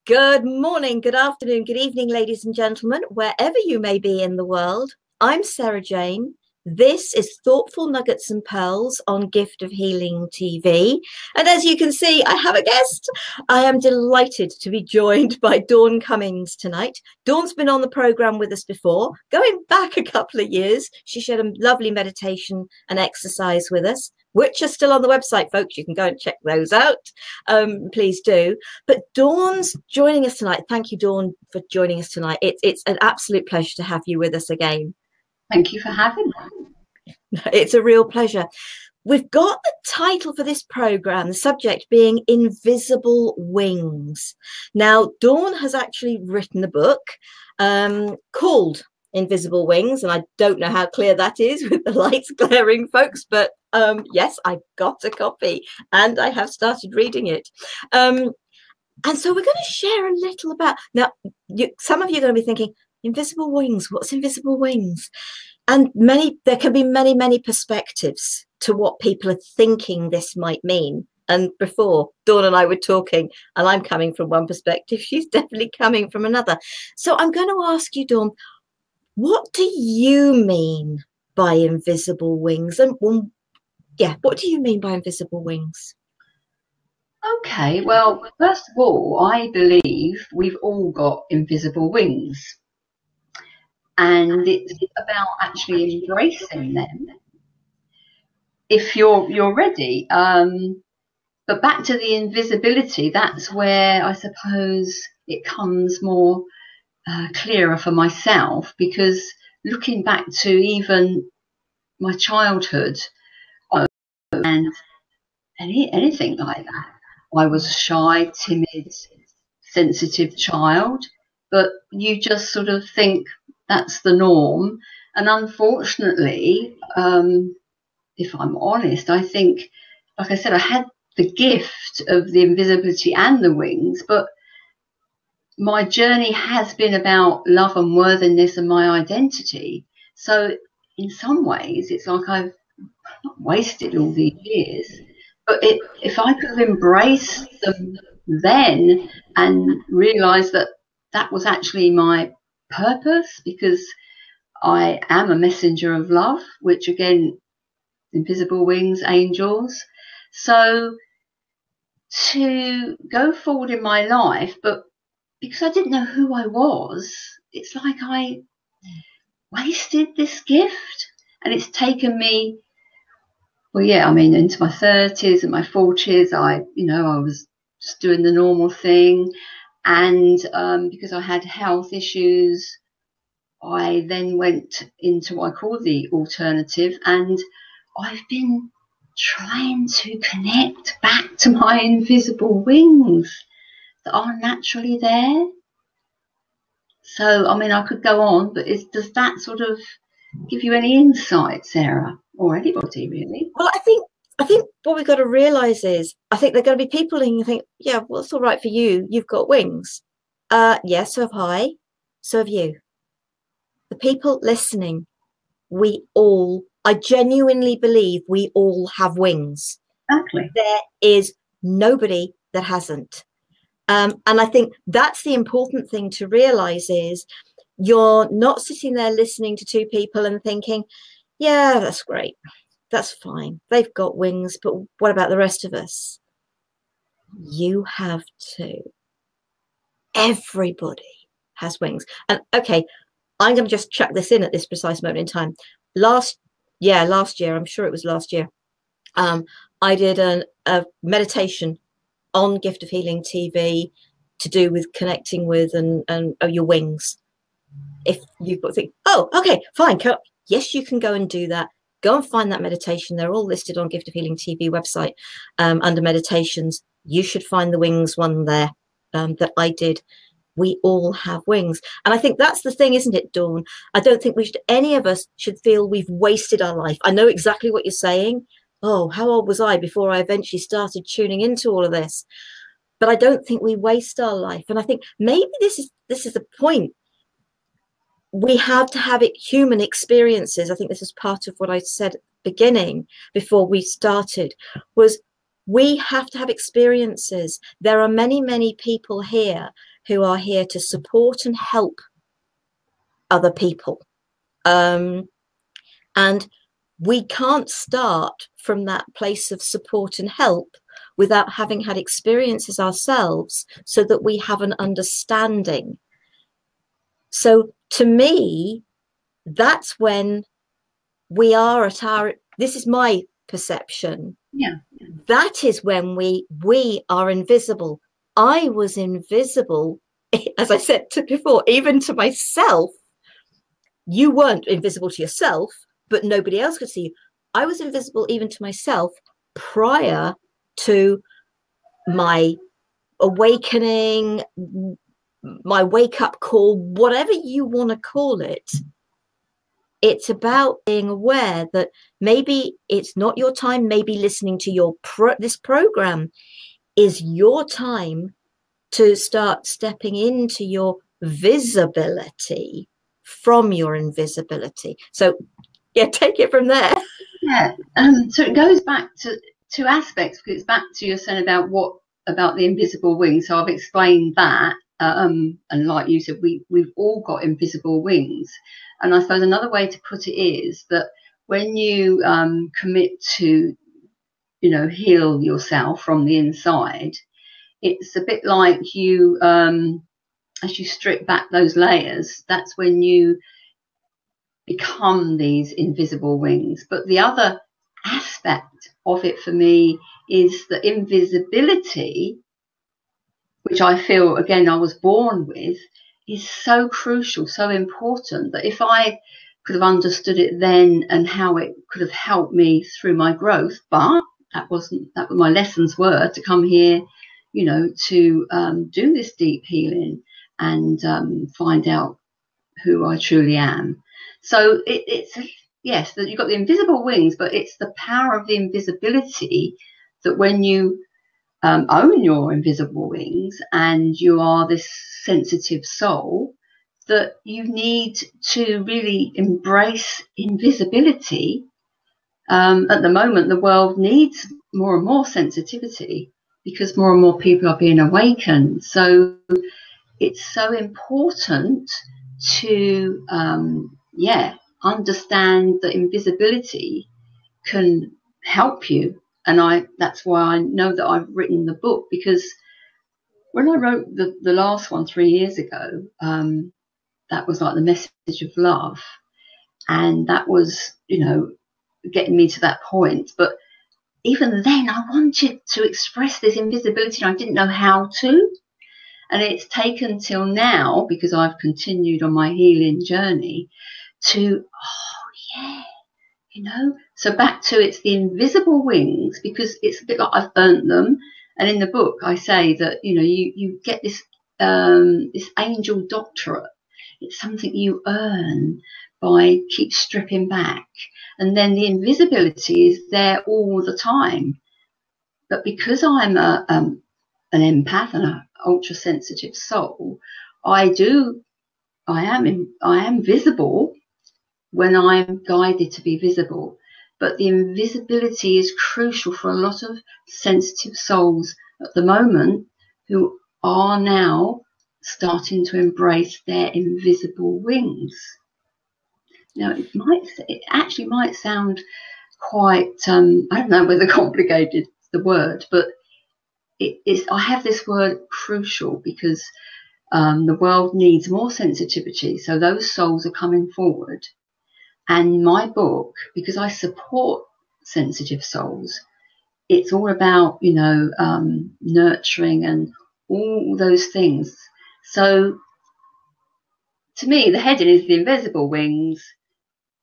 Good morning, good afternoon, good evening, ladies and gentlemen, wherever you may be in the world. I'm Sara Jane. This is Thoughtful Nuggets and Pearls on Gift of Healing TV. And as you can see, I have a guest. I am delighted to be joined by Dawn Cummins tonight. Dawn's been on the program with us before, going back a couple of years. She shared a lovely meditation and exercise with us, which are still on the website, folks. You can go and check those out. Please do. But Dawn's joining us tonight. Thank you, Dawn, for joining us tonight. It's an absolute pleasure to have you with us again. Thank you for having me. It's a real pleasure. We've got the title for this program, the subject being Invisible Wings. Now, Dawn has actually written a book called Invisible Wings, and I don't know how clear that is with the lights glaring, folks, but yes, I got a copy and I have started reading it. And so we're going to share a little about, now, some of you are going to be thinking, invisible wings, what's invisible wings? And there can be many perspectives to what people are thinking this might mean. And before, Dawn and I were talking, and I'm coming from one perspective, she's definitely coming from another. So I'm going to ask you, Dawn, what do you mean by invisible wings? And what do you mean by invisible wings? Okay, well, first of all, I believe we've all got invisible wings. And it's about actually embracing them if you're ready. But back to the invisibility, that's where I suppose it comes more clearer for myself, because looking back to even my childhood and anything like that, I was a shy, timid, sensitive child, but you just sort of think that's the norm. And unfortunately, if I'm honest, I think, like I said, I had the gift of the invisibility and the wings, but my journey has been about love and worthiness and my identity. So in some ways, it's like I've not wasted all these years, but if I could have embraced them then and realised that that was actually my purpose, because I am a messenger of love, which again, invisible wings, angels. So to go forward in my life, but because I didn't know who I was, it's like I wasted this gift. And it's taken me, well, yeah, I mean, into my 30s and my 40s, I was just doing the normal thing. And because I had health issues, I then went into what I call the alternative, and I've been trying to connect back to my invisible wings that are naturally there. So, I mean, I could go on, but does that sort of give you any insight, Sarah, or anybody really? Well, I think what we've got to realise is, I think there are going to be people who think, yeah, well, it's all right for you. You've got wings. Yes, so have I. So have you. The people listening, I genuinely believe we all have wings. Exactly. There is nobody that hasn't. And I think that's the important thing to realise is you're not sitting there listening to two people and thinking, yeah, that's great. That's fine. They've got wings, but what about the rest of us? You have too. Everybody has wings. And okay, I'm going to just chuck this in at this precise moment in time. Last year, I'm sure it was last year, I did a meditation on Gift of Healing TV to do with connecting with and your wings. If you've got to think, oh, okay, fine. Yes, you can go and do that. Go and find that meditation. They're all listed on Gift of Healing TV website under meditations. You should find the wings one there that I did. We all have wings. And I think that's the thing, isn't it, Dawn? I don't think any of us should feel we've wasted our life. I know exactly what you're saying. Oh, how old was I before I eventually started tuning into all of this? But I don't think we waste our life. And I think maybe this is the point. We have to have human experiences. I think this is part of what I said at the beginning before we started, was we have to have experiences. There are many people here who are here to support and help other people. And we can't start from that place of support and help without having had experiences ourselves, so that we have an understanding. So to me, that's when we are at our, this is my perception. Yeah. That is when we are invisible. I was invisible, as I said before, even to myself. You weren't invisible to yourself, but nobody else could see you. I was invisible even to myself prior to my awakening, my wake-up call, whatever you want to call it. It's about being aware that maybe it's not your time. Maybe listening to this program is your time to start stepping into your visibility from your invisibility. So yeah, take it from there. Yeah. So it goes back to two aspects, because it's back to your saying about the invisible wings. So I've explained that. And like you said, we've all got invisible wings. And I suppose another way to put it is that when you commit to, heal yourself from the inside, it's a bit like you, as you strip back those layers, that's when you become these invisible wings. But the other aspect of it for me is the invisibility, which I feel, again, I was born with, is so crucial, so important, that if I could have understood it then and how it could have helped me through my growth, but that wasn't, that my lessons were to come here, to do this deep healing and find out who I truly am. So it's yes, that you've got the invisible wings, but it's the power of the invisibility that when you own your invisible wings and you are this sensitive soul, that you need to really embrace invisibility. At the moment, the world needs more and more sensitivity because more and more people are being awakened. So it's so important to, understand that invisibility can help you. And that's why I know that I've written the book, because when I wrote the last one 3 years ago, that was like the message of love. And that was, getting me to that point. But even then, I wanted to express this invisibility and I didn't know how to. And it's taken till now, because I've continued on my healing journey, to, so back to it's the invisible wings, because it's a bit like I've earned them. And in the book, I say that, you get this, this angel doctorate. It's something you earn by keep stripping back. And then the invisibility is there all the time. But because I'm an empath and an ultra sensitive soul, I am visible when I'm guided to be visible. But the invisibility is crucial for a lot of sensitive souls at the moment who are now starting to embrace their invisible wings. Now, it actually might sound quite, I don't know whether complicated is the word, but I have this word crucial because the world needs more sensitivity. So those souls are coming forward. And my book, because I support sensitive souls, it's all about, nurturing and all those things. So to me, the heading is the invisible wings,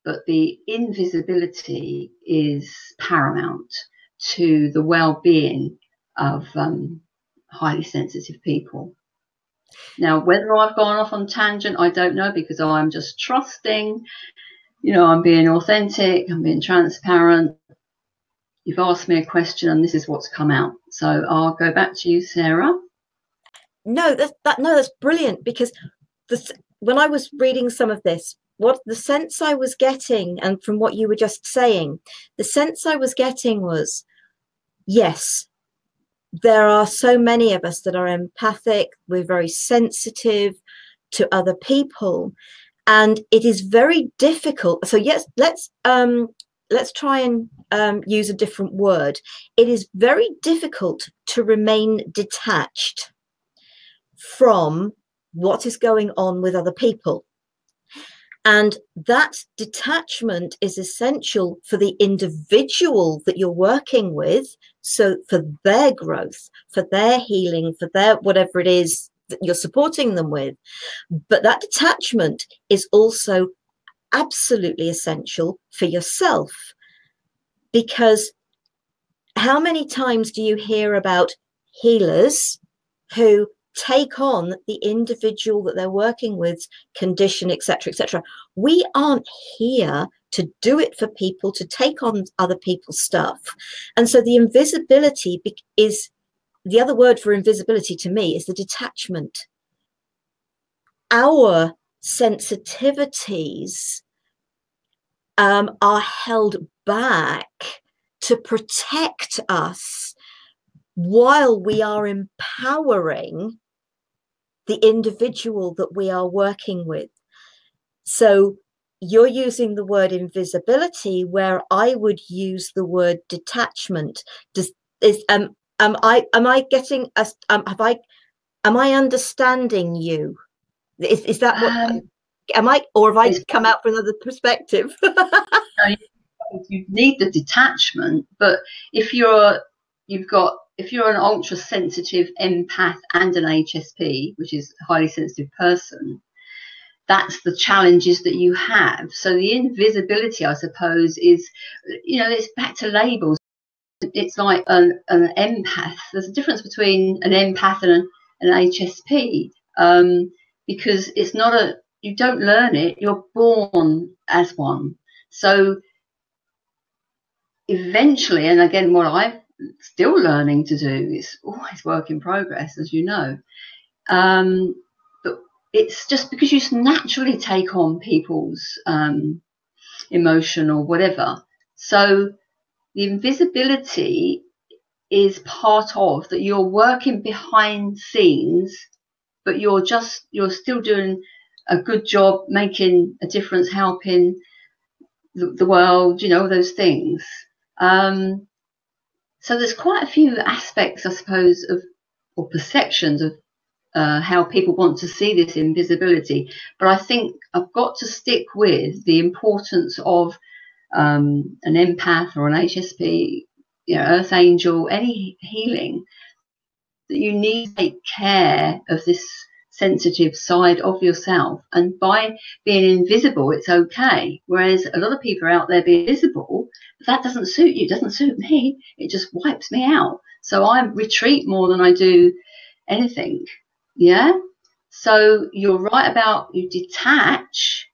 but the invisibility is paramount to the well-being of highly sensitive people. Now, whether I've gone off on tangent, I don't know, because I'm just trusting, I'm being authentic, I'm being transparent. You've asked me a question and this is what's come out. So I'll go back to you, Sarah. No, that's brilliant, because when I was reading some of this, what the sense I was getting, and from what you were just saying, the sense I was getting was, yes, there are so many of us that are empathic. We're very sensitive to other people, and it is very difficult. So yes, let's try and use a different word. It is very difficult to remain detached from what is going on with other people. And that detachment is essential for the individual that you're working with. So for their growth, for their healing, for their whatever it is that you're supporting them with. But that detachment is also absolutely essential for yourself. Because how many times do you hear about healers who take on the individual that they're working with condition, etc., etc.? We aren't here to do it for people, to take on other people's stuff. And so the invisibility is, the other word for invisibility to me is the detachment. Our sensitivities are held back to protect us while we are empowering the individual that we are working with. So you're using the word invisibility where I would use the word detachment. Am I getting us? Am I understanding you? Is that what? Am I, or have I come out from another perspective? You need the detachment, but if you're an ultra sensitive empath and an HSP, which is a highly sensitive person, that's the challenges that you have. So the invisibility, I suppose, is, it's back to labels. It's like an empath. There's a difference between an empath and an HSP, because it's not you don't learn it. You're born as one. So eventually, and again, what I'm still learning to do, is always work in progress, as you know. But it's just because you naturally take on people's emotion or whatever. So the invisibility is part of that. You're working behind scenes, but you're still doing a good job, making a difference, helping the world, those things. So there's quite a few aspects, I suppose, or perceptions of how people want to see this invisibility. But I think I've got to stick with the importance of an empath or an HSP, Earth Angel, any healing, that you need to take care of this sensitive side of yourself. And by being invisible, it's okay. Whereas a lot of people are out there being visible, but that doesn't suit you, doesn't suit me. It just wipes me out. So I retreat more than I do anything. Yeah. So you're right about you detach,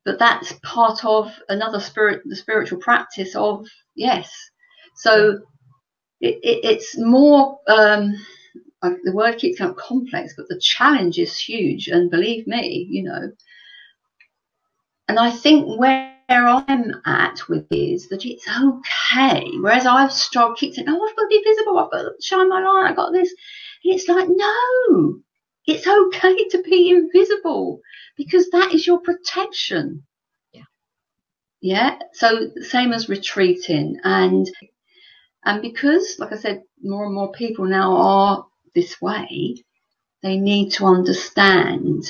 but that's part of another the spiritual practice of, yes. So it's more, the word keeps coming complex, but the challenge is huge. And believe me, and I think where I'm at with is that it's okay. Whereas I've struggled, keep saying, I've got to be visible, I've got to shine my light, I've got this. And it's like, no, it's okay to be invisible, because that is your protection. Yeah. So same as retreating, and because, like I said, more and more people now are this way, they need to understand